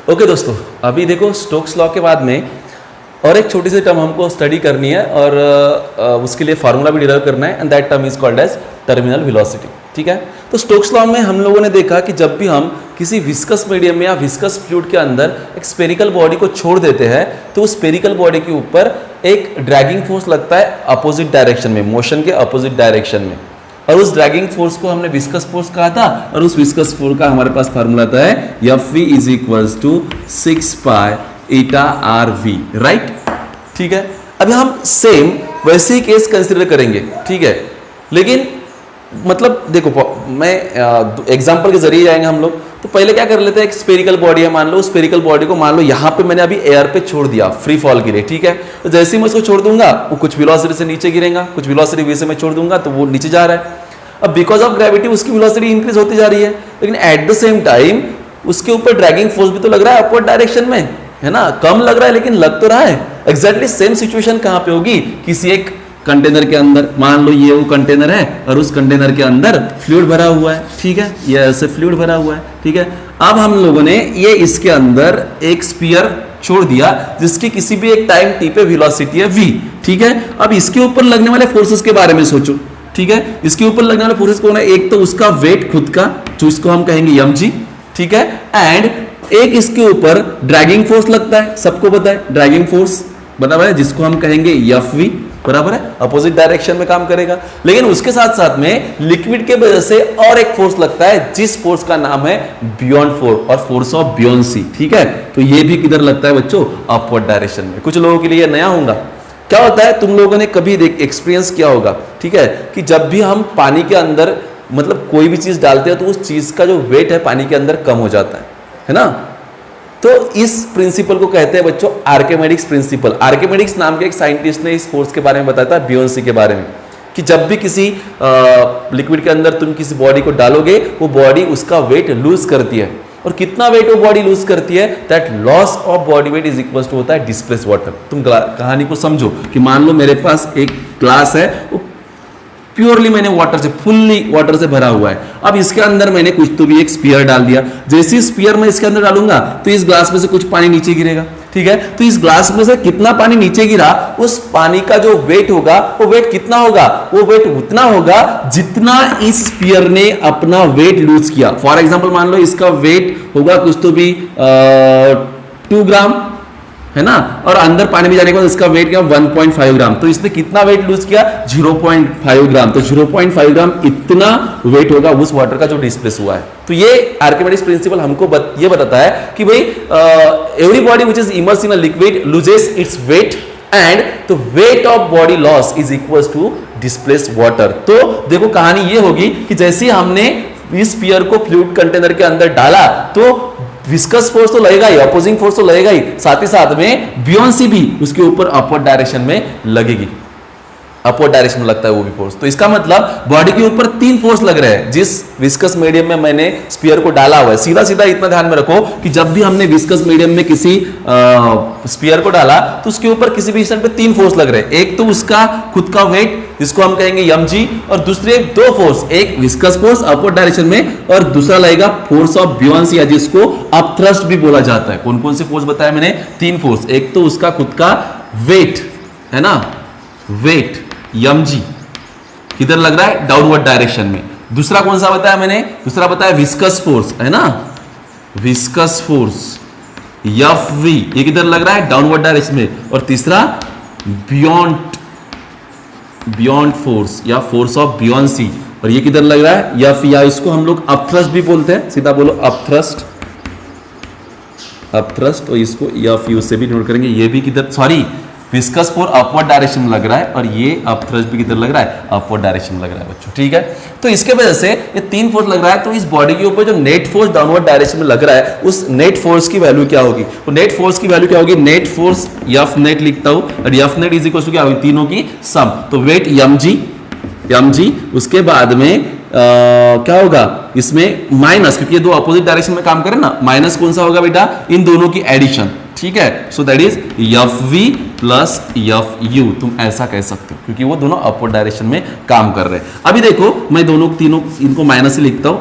Okay दोस्तों, अभी देखो स्टोक्स लॉ के बाद में और एक छोटी सी टर्म हमको स्टडी करनी है और उसके लिए फार्मूला भी डिराइव करना है, and that term is called as terminal velocity. ठीक है, तो स्टोक्स लॉ में हम लोगों ने देखा कि जब भी हम किसी विस्कस मीडियम में या विस्कस फ्लूइड के अंदर एक स्पेरिकल बॉडी को छोड़ देते हैं तो उस स्पेरिकल बॉडी के ऊपर एक ड्रैगिंग फोर्स लगता है अपोजिट डायरेक्शन में, मोशन के अपोजिट डायरेक्शन में, और उस ड्रैगिंग फोर्स को हमने विस्कस फोर्स कहा था, और उस विस्कस फोर्स का हमारे पास फार्मूला आता है Fv is equals to 6 pi eta Rv, right. ठीक है, अभी हम सेम वैसे ही केस कंसिडर करेंगे। ठीक है, लेकिन मतलब देखो, मैं एग्जांपल के जरिए जाएंगे हम लोग। तो पहले क्या कर लेते हैं, एक स्पेरिकल बॉडी है, मान लो उस स्पेरिकल बॉडी को मान लो यहाँ पे मैंने अभी एयर पे छोड़ दिया फ्री फॉल के लिए। ठीक है, तो जैसे ही मैं उसको छोड़ दूंगा वो कुछ वेलोसिटी से नीचे गिरेगा, कुछ वेलोसिटी वी से मैं छोड़ दूंगा तो वो नीचे जा रहा है। अब बिकॉज ऑफ ग्रेविटी उसकी वेलोसिटी इंक्रीज होती जा रही है, लेकिन एट द सेम टाइम उसके ऊपर ड्रैगिंग फोर्स भी तो लग रहा है अपवर्ड डायरेक्शन में, है ना। कम लग रहा है लेकिन लग तो रहा है। एग्जैक्टली सेम सिचुएशन कहाँ पे होगी, किसी एक कंटेनर के अंदर। मान लो ये वो कंटेनर है और उस कंटेनर के अंदर फ्लूइड भरा हुआ है। ठीक है, ये ऐसे फ्लूइड भरा हुआ है। ठीक है, अब हम लोगों ने ये इसके अंदर एक स्फीयर छोड़ दिया जिसकी किसी भी एक टाइम टी पे वेलोसिटी है v। ठीक है, अब इसके ऊपर लगने वाले फोर्सेस के बारे में सोचो। ठीक है, इसके ऊपर लगने वाले फोर्सेस कौन है, एक तो उसका वेट खुद का जो इसको हम कहेंगे mg। ठीक है, एंड एक इसके ऊपर ड्रैगिंग फोर्स लगता है, सबको पता है ड्रैगिंग फोर्स बराबर है, जिसको हम कहेंगे Fv, बराबर है, अपोजिट डायरेक्शन में काम करेगा। लेकिन उसके साथ साथ में लिक्विड के वजह से और एक फोर्स लगता है जिस फोर्स का नाम है बियॉन्ड फोर्स और फोर्स ऑफ बियोंसी। ठीक है, तो ये भी किधर लगता है बच्चों, अपवर्ड डायरेक्शन में। कुछ लोगों के लिए नया होगा। क्या होता है, तुम लोगों ने कभी एक्सपीरियंस किया होगा, ठीक है, कि जब भी हम पानी के अंदर मतलब कोई भी चीज डालते हैं तो उस चीज का जो वेट है पानी के अंदर कम हो जाता है ना। तो इस प्रिंसिपल को कहते हैं बच्चों आर्किमिडीज प्रिंसिपल। आर्किमिडीज नाम के एक साइंटिस्ट ने इस फोर्स के बारे में बताया था, बियोंसी के बारे में, कि जब भी किसी लिक्विड के अंदर तुम किसी बॉडी को डालोगे वो बॉडी उसका वेट लूज करती है, और कितना वेट वो बॉडी लूज करती है, that loss of body weight is equal to होता है डिस्प्लेस वाटर। तुम कहानी को समझो कि मान लो मेरे पास एक ग्लास है, वो प्योरली मैंने वाटर से, फुल्ली वाटर से भरा हुआ है। अब इसके अंदर मैंने कुछ तो भी एक स्पीयर डाल दिया। जैसे स्पीयर मैं इसके अंदर डालूंगा तो इस ग्लास में से कुछ पानी नीचे गिरेगा। ठीक है, तो इस ग्लास में से कितना पानी नीचे गिरा, उस पानी का जो वेट होगा वो वेट कितना होगा, वो वेट उतना होगा जितना इस स्पीयर ने अपना वेट लूज किया। फॉर एग्जाम्पल मान लो इसका वेट होगा कुछ तो भी 2 ग्राम, है ना, और अंदर पानी में जाने के बाद इसका वेट क्या 1.5 ग्राम। तो इसने कितना वेट लूज किया, 0.5 ग्राम। तो 0.5 ग्राम इतना वेट होगा उस वाटर का जो डिस्प्लेस हुआ है। तो ये आर्किमिडीज प्रिंसिपल हमको ये बताता है कि भाई every body which is immersed in a liquid loses its weight and the weight of body loss is equal to displace water. तो देखो कहानी ये होगी कि जैसे हमने इस स्फीयर को फ्लूइड कंटेनर के अंदर डाला तो विस्कस फोर्स तो लगेगा ही, अपोजिंग फोर्स तो लगेगा ही, साथ ही साथ में बियोंसी भी उसके ऊपर अपवर्ड डायरेक्शन में लगेगी, अपवर्ड डायरेक्शन में लगता है वो भी फोर्स। तो इसका मतलब बॉडी के ऊपर 3 फोर्स लग रहे हैं जिस विस्कस मीडियम में मैंने स्फीयर को डाला हुआ है। सीधा सीधा इतना ध्यान में रखो कि जब भी हमने विस्कस मीडियम में किसी स्फीयर को डाला तो उसके ऊपर किसी भी स्टैंड पे 3 फोर्स लग रहे हैं। एक तो उसका खुद का वेट जिसको हम कहेंगे mg, और दूसरे 2 फोर्स, एक विस्कस फोर्स अपवर्ड डायरेक्शन में और दूसरा लगेगा फोर्स ऑफ बियोंसी या जिसको अपथ्रस्ट भी बोला जाता है। कौन कौन से फोर्स बताया मैंने, 3 फोर्स। एक तो उसका खुद का वेट है ना, वेट mg किधर लग रहा है, डाउनवर्ड डायरेक्शन में। दूसरा कौन सा बताया मैंने, दूसरा बताया विस्कस फोर्स, है ना, विस्कस फोर्स Fv, ये किधर लग रहा है, डाउनवर्ड डायरेक्शन में। और तीसरा बियॉन्ड फोर्स या फोर्स ऑफ बियोंसी, और ये किधर लग रहा है, या इसको हम लोग अपथ्रस्ट भी बोलते हैं, सीधा बोलो अपथ्रस्ट, अपथ्रस्ट, और इसको Fu से भी नोट करेंगे। ये भी किधर, sorry, viscous force upward direction में लग रहा है और ये अपथ्रस्ट भी किधर लग रहा है, अपवर्ड डायरेक्शन में लग रहा है बच्चों। ठीक है, तो इसके वजह से ये 3 फोर्स लग रहा है। तो इस बॉडी के ऊपर जो नेट फोर्स डाउनवर्ड डायरेक्शन में लग रहा है उस नेट फोर्स की वैल्यू क्या होगी, तो नेट फोर्स की वैल्यू क्या होगी, नेट फोर्स F नेट लिखता हूं, और F net is equal to क्या होगी, तीनों की सम। तो वेट mg, उसके बाद में क्या होगा इसमें माइनस, क्योंकि ये दो अपोजिट डायरेक्शन में काम करें ना, माइनस कौन सा होगा बेटा, इन दोनों की एडिशन, ठीक है। So that is F V plus F U, तुम ऐसा कह सकते हो क्योंकि वो दोनों अपवर्ड डायरेक्शन में काम कर रहे हैं। अभी देखो मैं दोनों तीनों इनको माइनस से लिखता हूं,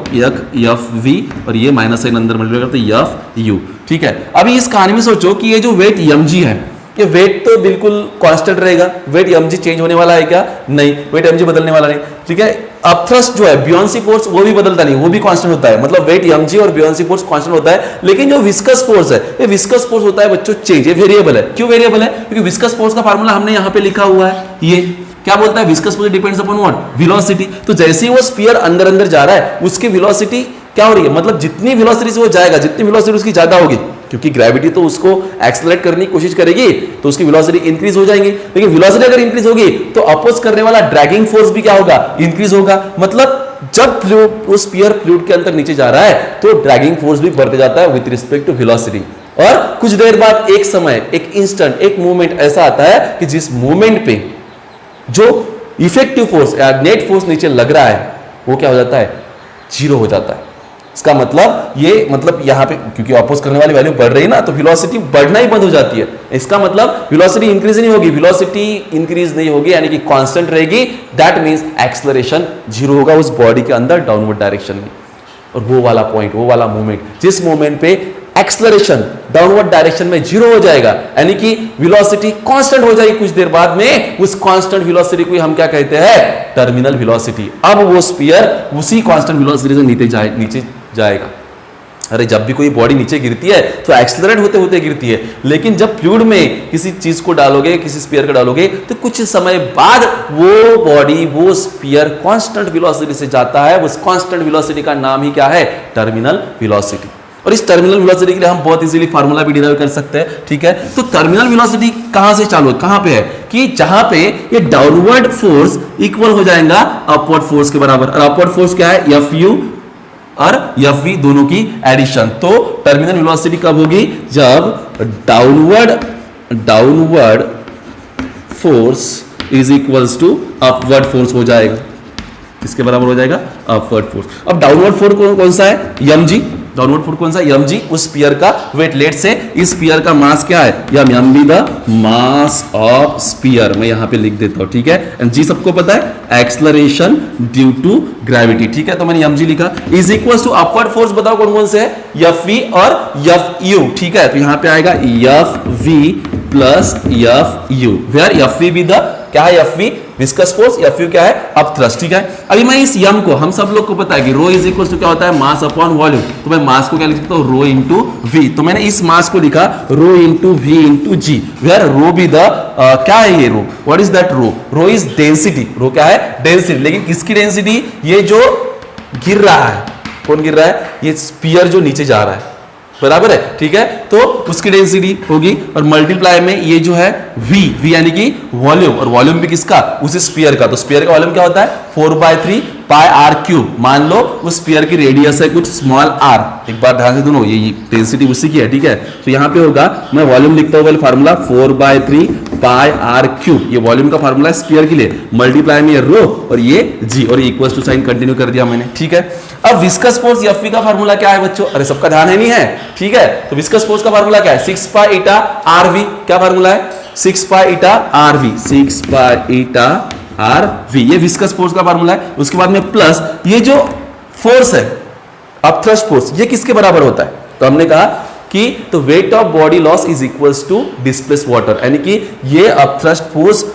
एफ वी और ये माइनस साइन अंदर मल्टीप्लाई करते एफ यू, ठीक है। अभी इस कहानी में सोचो कि ये जो वेट एम जी है, ये वेट तो बिल्कुल कांस्टेंट रहेगा, वेट mg चेंज होने वाला है क्या, नहीं, वेट mg बदलने वाला नहीं, ठीक है। अब थ्रस्ट जो है बियॉन्सी फोर्स वो भी बदलता नहीं, वो भी कांस्टेंट होता है, मतलब वेट mg और बियॉन्सी फोर्स कांस्टेंट होता है, लेकिन जो विस्कस फोर्स है, ये विस्कस फोर्स होता है बच्चों चेंज, ये वेरिएबल है। क्यों वेरिएबल है, क्योंकि विस्कस फोर्स का फार्मूला हमने यहाँ पे लिखा हुआ है, ये क्या बोलता है, viscous force depends upon what, velocity. तो जैसे ही वो स्फीयर अंदर अंदर जा रहा है उसकी वेलोसिटी क्या हो रही है, मतलब जितनी वेलोसिटी से वो जाएगा, जितनी वेलोसिटी उसकी ज्यादा होगी, क्योंकि ग्रेविटी तो उसको एक्सेलरेट करने की कोशिश करेगी तो उसकी वेलोसिटी इंक्रीज हो जाएगी, लेकिन वेलोसिटी अगर इंक्रीज होगी तो अपोज करने वाला ड्रैगिंग फोर्स भी क्या होगा, इंक्रीज होगा। मतलब जब फ्लूइड उस स्फीयर फ्लूइड के अंदर नीचे जा रहा है तो ड्रैगिंग फोर्स भी बढ़ते जाता है विद रिस्पेक्ट टू वेलोसिटी। और कुछ देर बाद एक समय, एक इंस्टेंट, एक मूवमेंट ऐसा आता है कि जिस मूवमेंट पे जो इफेक्टिव फोर्स या नेट फोर्स नीचे लग रहा है वो क्या हो जाता है, जीरो हो जाता है। इसका मतलब ये, मतलब यहां पे क्योंकि अपोज करने वाली वैल्यू बढ़ रही है ना, तो वेलोसिटी बढ़ना ही बंद हो जाती है। इसका मतलब वेलोसिटी इंक्रीज नहीं होगी, वेलोसिटी इंक्रीज नहीं होगी यानी कि कांस्टेंट रहेगी, दैट मींस एक्सेलरेशन जीरो होगा उस बॉडी के अंदर डाउनवर्ड डायरेक्शन में। और वो वाला पॉइंट, वो वाला मोमेंट, जिस मोमेंट पे एक्सेलरेशन डाउनवर्ड डायरेक्शन में जीरो हो जाएगा यानी कि वेलोसिटी कांस्टेंट हो जाएगी कुछ देर बाद में, उस कांस्टेंट वेलोसिटी को हम क्या कहते हैं, टर्मिनल वेलोसिटी। अब वो स्फीयर उसी कांस्टेंट वेलोसिटी से नीचे जाएगा। अरे जब भी कोई बॉडी नीचे गिरती है तो एक्सेलरेट होते होते गिरती है, लेकिन जब फ्लूइड में किसी चीज को डालोगे, किसी स्फीयर को डालोगे, तो कुछ समय बाद वो बॉडी, वो स्फीयर कांस्टेंट वेलोसिटी से जाता है। उस कांस्टेंट वेलोसिटी का नाम ही क्या है, टर्मिनल वेलोसिटी। और इस टर्मिनल वेलोसिटी के लिए हम बहुत इजीली फार्मूला भी डिराइव कर सकते हैं, ठीक है। तो टर्मिनल वेलोसिटी कहां से चालू है, कहां पे है, कि जहां पे ये डाउनवर्ड फोर्स इक्वल हो जाएगा अपवर्ड फोर्स के बराबर। और अपवर्ड फोर्स क्या है, एफ यू और एफ वी दोनों की एडिशन। तो टर्मिनल वेलोसिटी कब होगी, जब downward force is equals to upward force हो जाएगा। इसके बराबर हो जाएगा अपवर्ड फोर्स। अब डाउनवर्ड फोर्स कौन सा है, एम जी। डाउनवर्ड फोर्स कौन सा, एम जी। उस स्फीयर का वेट, लेट से इस स्फीयर का मास क्या है, M B the mass of sphere, मैं यहां पे लिख देता हूं, ठीक है। एंड जी सबको पता है, एक्सेलरेशन ड्यू टू ग्रेविटी, ठीक है। तो मैंने एम जी लिखा, is equal to upward force, बताओ कौन कौन से है, एफ वी और एफ यू, ठीक है। तो यहां पे आएगा F V plus F U, where F V भी द क्या है, F V viscous force, F U क्या है, अप थ्रस्ट, ठीक है। अभी मैं इस यम को, हम सब लोग को पता है कि रो इज इक्वल टू क्या होता है, मास अपॉन वॉल्यूम। तो मैं मास को क्या लिख सकता हूं, रो इंटू वी। तो मैंने इस मास को लिखा rho into V into G, where rho be the क्या है ये rho, what is that rho, rho is density. Rho क्या है, डेंसिटी। लेकिन किसकी डेंसिटी, ये जो गिर रहा है, कौन गिर रहा है, ये स्फीयर जो नीचे जा रहा है, बराबर है, ठीक है। तो उसकी डेंसिटी होगी और मल्टीप्लाई में ये जो है v यानी कि वॉल्यूम, और वॉल्यूम भी किसका, उस स्फीयर का। तो स्फीयर का वॉल्यूम क्या होता है, 4/3 पाई आर क्यूब। मान लो उस स्फीयर की रेडियस है कुछ स्मॉल r, एक बार ध्यान से दोनों, ये डेंसिटी उसी की है, ठीक है। तो यहां पे होगा, मैं वॉल्यूम लिखता हूं, फार्मूला 4/3 पाई आर क्यूब, ये वॉल्यूम का फार्मूला है स्फीयर के लिए, मल्टीप्लाई में रो और ये जी, और इक्वल टू साइन कंटिन्यू कर दिया मैंने, ठीक है। अब विस्कस फोर्स एफ वी का फार्मूला क्या है बच्चों, अरे सबका ध्यान है नहीं है, ठीक है। तो विस्कस फोर्स का फार्मूला क्या है, 6 पाई ईटा आर वी, क्या फार्मूला है, 6 pi eta R V, 6 pi eta R V, ये विस्कस फोर्स का फार्मूला है। उसके बाद में प्लस ये जो फोर्स है अपथ्रस्ट फोर्स, ये किसके बराबर होता है, तो हमने कहा कि तो weight of body loss is equals to displace water, यानी कि ये अपथ्रस्ट फोर्स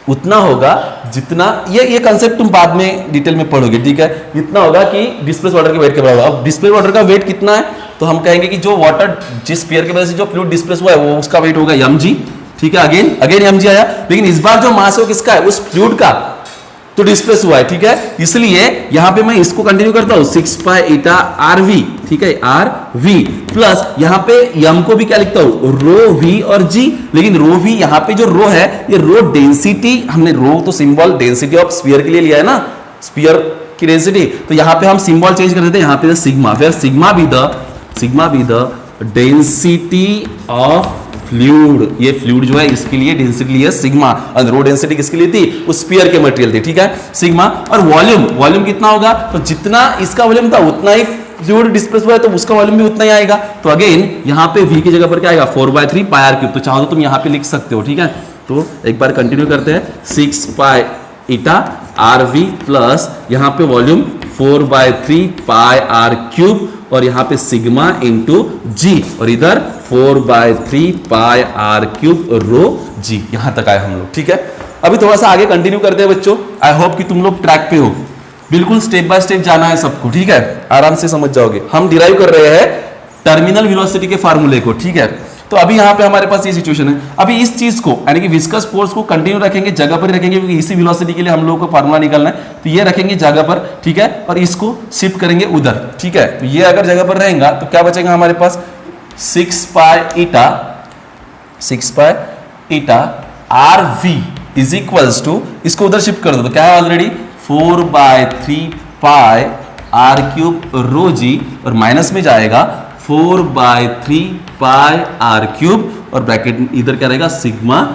उतना होगा जितना, ये कंसेप्ट तुम बाद में डिटेल में पढ़ोगे, ठीक है। इतना होगा कि डिस्प्लेस वाटर के वेट के बराबर। अब डिस्प्लेस वाटर का वेट कितना है, तो हम कहेंगे कि जो वाटर जिस स्फीयर की वजह से जो फ्लूइड डिस्प्लेस हुआ है वो उसका वेट होगा एम जी, ठीक है। अगेन एम जी आया, लेकिन इस बार जो मास है किसका है, उस फ्लूइड का, तो डिस्प्लेस हुआ है, ठीक है। इसलिए यहां पे मैं इसको कंटिन्यू करता हूं, 6 पाई ईटा आर वी, ठीक है, आर वी प्लस यहां पे यम को भी क्या लिखता हूं, रो वी और जी। लेकिन रो वी, यहां पे जो रो है, ये रो डेंसिटी, हमने रो तो सिंबल डेंसिटी ऑफ स्फीयर के लिए लिया है ना, स्फीयर की डेंसिटी, तो यहां पे हम सिंबल चेंज कर देते हैं, यहां पे सिग्मा, फिर sigma be the density of fluid, ये फ्लूइड जो है इसके लिए डेंसिटी है सिग्मा, और रो डेंसिटी किसके लिए थी? उस स्फीयर के मटेरियल थी, ठीक है, सिग्मा। और वॉल्यूम कितना होगा? तो जितना इसका वॉल्यूम था उतना ही फ्लूइड डिस्प्लेस हुआ है, तो उसका वॉल्यूम भी उतना ही आएगा। तो अगेन यहाँ पे v की जगह पर क्या आएगा? 4/3 पाई आर क्यूब। तो चाहो तो तुम यहाँ पे लिख सकते हो, ठीक है। तो एक बार कंटिन्यू करते हैं, 6 pi eta R we plus यहाँ पे वॉल्यूम 4/3 पाई आर क्यूब, और यहाँ पे सिग्मा इंटू जी, और इधर 4/3 पाई आर क्यूब रो जी। यहां तक आए हम लोग, ठीक है। अभी थोड़ा सा आगे कंटिन्यू करते हैं बच्चों। आई होप कि तुम लोग ट्रैक पे हो, बिल्कुल स्टेप बाय स्टेप जाना है सबको, ठीक है, आराम से समझ जाओगे। हम डिराइव कर रहे हैं टर्मिनल वेलोसिटी के फार्मूले को, ठीक है। तो अभी यहाँ पे हमारे पास ये सिचुएशन है। अभी इस चीज को यानी कि विस्कस फोर्स को कंटिन्यू रखेंगे, जगह पर ही रखेंगे, क्योंकि इसी वेलोसिटी के लिए हम लोगों को फार्मूला निकालना है। तो ये रखेंगे जगह पर, ठीक है, और इसको शिफ्ट करेंगे उधर, ठीक है। तो ये अगर जगह पर रहेगा तो क्या बचेगा हमारे पास? 6 pi eta R V is equals to, इसको उधर शिफ्ट कर दो तो क्या है already 4/3 pi R cube rho G, और माइनस में जाएगा 4/3 पाई आर क्यूब, और ब्रैकेट इधर क्या रहेगा? सिग्मा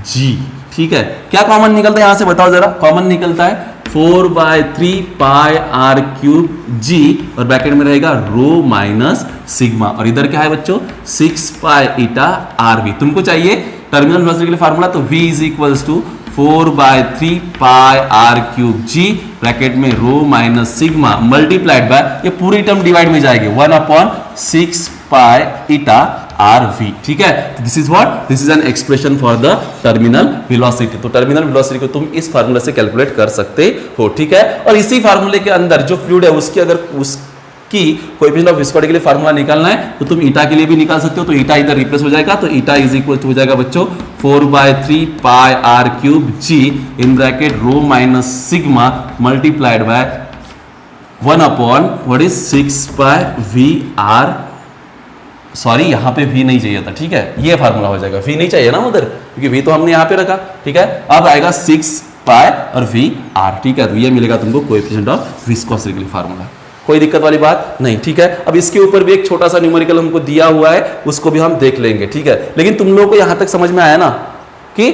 जी, ठीक है। क्या कॉमन निकलता है यहां से बताओ जरा? कॉमन निकलता है 4/3 पाई आर क्यूब जी, और ब्रैकेट में रहेगा रो माइनस सिग्मा, और इधर क्या है बच्चों? 6 पाई ईटा आर वी। तुमको चाहिए टर्मिनल वेलोसिटी के लिए फार्मूला, तो v is equals to 4/3 pi R cube G, bracket में rho minus sigma multiplied by, ये पूरी टर्म डिवाइड में जाएगी 1/6 पाई ईटा आर वी, ठीक है। This is what? This is an expression for the terminal velocity. तो terminal velocity को तुम इस फार्मूला से कैलकुलेट कर सकते हो, ठीक है। और इसी फार्मूले के अंदर जो फ्लूइड है उसकी अगर उसकी कोएफिशिएंट ऑफ विस्कोसिटी के लिए फार्मूला निकालना है तो तुम ईटा के लिए भी निकाल सकते हो। तो ईटा इधर रिप्लेस हो जाएगा, तो ईटा इज इक्वल टू हो जाएगा बच्चों 4/3 pi R cube G in bracket rho minus sigma multiplied by 1/6 pi V R, sorry यहां पे v नहीं चाहिए था, ठीक है, ये फार्मूला हो जाएगा। v नहीं चाहिए ना उधर, क्योंकि v तो हमने यहां पे रखा, ठीक है। अब आएगा 6 पाई और v r, ठीक है। तो ये मिलेगा तुमको कोएफिशिएंट ऑफ विस्कोसिटी के लिए फार्मूला। कोई दिक्कत वाली बात नहीं, ठीक है। अब इसके ऊपर भी एक छोटा सा न्यूमेरिकल हमको दिया हुआ है, उसको भी हम देख लेंगे, ठीक है। लेकिन तुम लोगों को यहां तक समझ में आया ना कि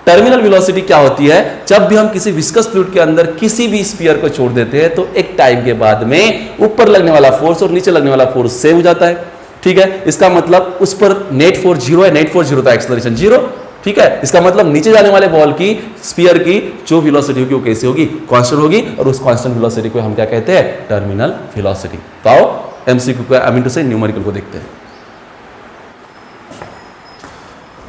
टर्मिनल वेलोसिटी क्या होती है? जब भी हम किसी विस्कस फ्लूइड के अंदर किसी भी स्फीयर को छोड़ देते हैं तो एक टाइम के बाद में ऊपर लगने वाला फोर्स और नीचे लगने वाला फोर्स सेम हो जाता है, ठीक है। इसका मतलब उस पर नेट फोर्स 0 है, नेट फोर्स 0 था, एक्सेलरेशन 0, ठीक है। इसका मतलब नीचे जाने वाले बॉल की स्फीयर की जो वेलोसिटी होगी वो कैसी होगी? कांस्टेंट होगी, और उस कांस्टेंट वेलोसिटी को हम क्या कहते हैं? Terminal velocity. तो आओ एमसीक्यू को, आई मीन टू से न्यूमेरिकल को देखते हैं।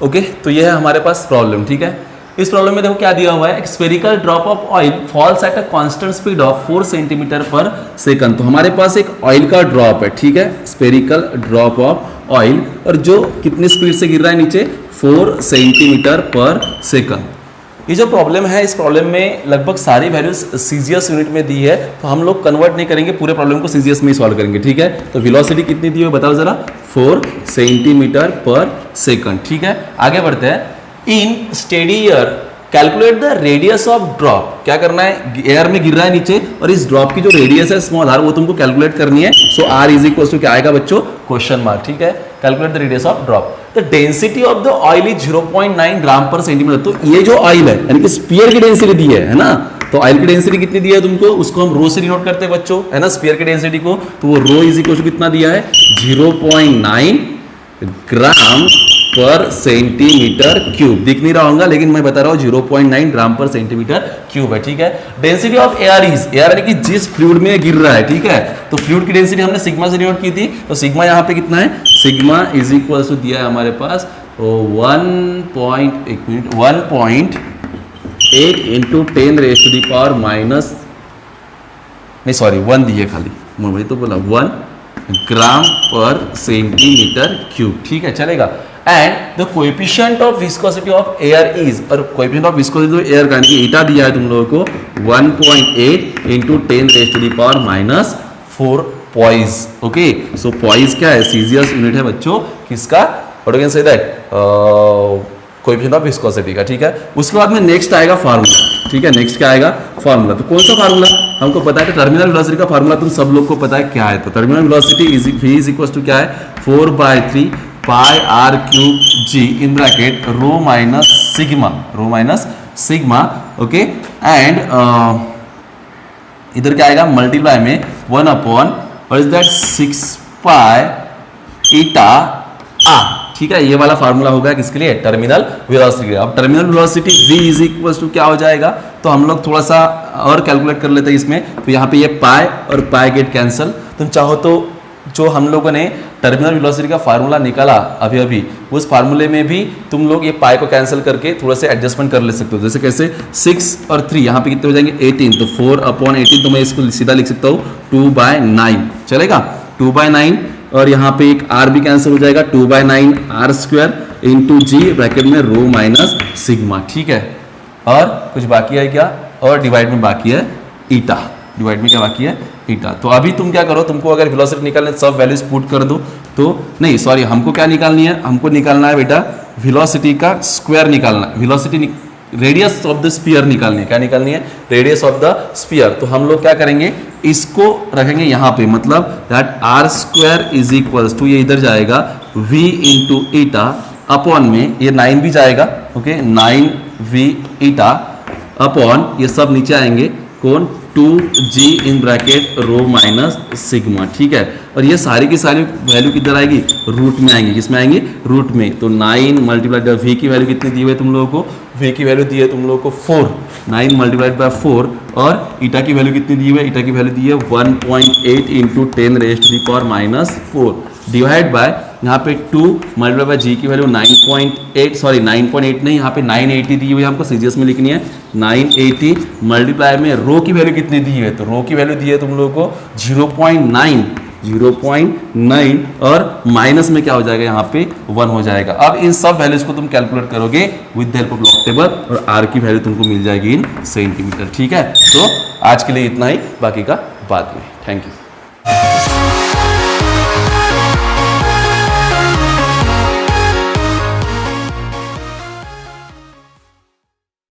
ओके, तो ये है हमारे पास प्रॉब्लम, ठीक है। इस प्रॉब्लम में देखो क्या दिया हुआ है, एक spherical drop of oil falls at a constant speed of 4 centimetre पर सेकंड। तो हमारे पास एक ऑयल का ड्रॉप है, ठीक है, स्फेरिकल ड्रॉप ऑफ ऑयल, और जो कितने स्पीड से गिर रहा है नीचे? 4 सेंटीमीटर पर सेकंड। ये जो प्रॉब्लम है, इस प्रॉब्लम में लगभग सारी वैल्यूज सीजीएस यूनिट में दी है, तो हम लोग कन्वर्ट नहीं करेंगे, पूरे प्रॉब्लम को सीजीएस में ही सॉल्व करेंगे, ठीक है। तो वेलोसिटी कितनी दी है बताओ जरा? 4 सेंटीमीटर पर सेकंड, ठीक है। आगे बढ़ते हैं। In steady air calculate the radius of drop. क्या करना है? एयर में गिर रहा है नीचे, और इस ड्रॉप की जो रेडियस है स्मॉल आर, वो तुमको कैलकुलेट करनी है। सो आर इज इक्वल टू क्या आएगा बच्चों? क्वेश्चन मार्क, ठीक है। Calculate the radius of drop. The density of the oil is 0.9 ग्राम पर सेंटीमीटर। तो ये जो ऑयल है यानी कि स्फीयर की डेंसिटी दी है ना, तो ऑयल की डेंसिटी कितनी दी है तुमको? उसको हम रो से डिनोट करते हैं बच्चों, है ना, स्फीयर की डेंसिटी को। तो वो रो इज इक्वल टू कितना दिया है? 0.9 ग्राम पर सेंटीमीटर क्यूब। दिख नहीं रहा होगा लेकिन मैं बता रहा हूं 0.9 ग्राम पर सेंटीमीटर क्यूब है, ठीक है। Density of air is, air यानी कि जिस फ्लूइड में गिर रहा है, ठीक है, तो फ्लूइड की डेंसिटी हमने सिग्मा से डिनोट की थी। तो सिग्मा यहाँ पे कितना है? सिग्मा इज इक्वल टू दिया है हमारे पास 1.8 into 10 raise to the power minus, नहीं सॉरी 1 दिए खाली, मैं तो बोला 1 ग्राम पर सेंटीमीटर क्यूब, ठीक है, चलेगा। And the coefficient of viscosity of air is, और coefficient of viscosity of air का यानी कि ईटा दिया है तुम लोगों को 1.8 into 10 raise to the power minus 4 poise. Okay, so poise क्या है? सीजीएस यूनिट है बच्चों किसका? What you can say that? Coefficient of viscosity का, ठीक है। उसके बाद में नेक्स्ट आएगा फार्मूला, ठीक है। नेक्स्ट क्या आएगा? फार्मूला। तो कौन सा फार्मूला हमको पता है? टर्मिनल वेलोसिटी का फार्मूला तुम सब लोग को पता है क्या है। तो terminal velocity is v is equal to क्या है? 4/3 pi R cube G in bracket rho minus sigma okay and इधर क्या आएगा मल्टीप्लाई में 1 upon what is that 6 pi eta R. ठीक है, ये वाला फार्मूला होगा किसके लिए टर्मिनल वेलोसिटी के लिए। अब terminal velocity v is equal to क्या हो जाएगा, तो हम लोग थोड़ा सा और कैलकुलेट कर लेते हैं इसमें। तो यहाँ पे ये पाई और पाई गेट कैंसिल। तुम चाहो तो जो हम लोगों ने टर्मिनल वेलोसिटी का फार्मूला निकाला अभी उस फार्मूले में भी तुम लोग ये पाई को कैंसिल करके थोड़ा से एडजस्टमेंट कर ले सकते हो। जैसे कैसे 6 और 3 यहाँ पे कितने हो जाएंगे 18, तो 4 अपॉन 18 तो मैं इसको सीधा लिख सकता हूँ 2/9 चलेगा 2/9 और यहाँ पे एक r भी कैंसिल हो जाएगा 2/9 r स्क्वायर इंटू जी ब्रैकेट में रो माइनस सिग्मा। ठीक है, और कुछ बाकी है क्या, और डिवाइड में बाकी है ईटा, डिवाइड में क्या बाकी है ईटा। तो अभी तुम क्या करो, तुमको अगर वेलोसिटी निकालने सब वैल्यूज पुट कर दो तो नहीं सॉरी हमको क्या निकालनी है, हमको निकालना है बेटा वेलोसिटी का स्क्वायर निकालना है, velocity radius of the sphere निकालनी है। क्या निकालनी है, रेडियस ऑफ द स्फीयर। तो हम लोग क्या करेंगे, इसको रखेंगे यहाँ पे, मतलब that R square is equals to ये इधर जाएगा v इंटू ईटा अपॉन में ये 9 भी जाएगा ओके 9v ईटा अपॉन ये सब नीचे आएंगे कौन 2g in bracket rho minus sigma. ठीक है, और ये सारी की सारी वैल्यू किधर आएगी, रूट में आएंगी। किसमें आएंगे, रूट में। तो 9 मल्टीप्लाइड v की वैल्यू कितनी दी हुई है तुम लोगों को, v की वैल्यू दी है तुम लोगों को 4, 9 मल्टीप्लाइड बाय 4 और ईटा की वैल्यू कितनी दी हुई है, ईटा की वैल्यू दी है 1.8 into 10 raised to the power minus 4 divide by यहाँ पे 2 मल्टीप्लाई बाय जी की वैल्यू 9.8 नहीं, यहाँ पे 980 दी हुई है, हमको सीजीएस में लिखनी है 980 मल्टीप्लाई में रो की वैल्यू कितनी दी है, तो रो की वैल्यू दी है तुम लोगों को 0.9 और माइनस में क्या हो जाएगा यहाँ पे 1 हो जाएगा। अब इन सब वैल्यूज को तुम कैलकुलेट करोगे with the help of log table और आर की वैल्यू तुमको मिल जाएगी इन सेंटीमीटर। ठीक है, तो आज के लिए इतना ही, बाकी का बाद में। Thank you.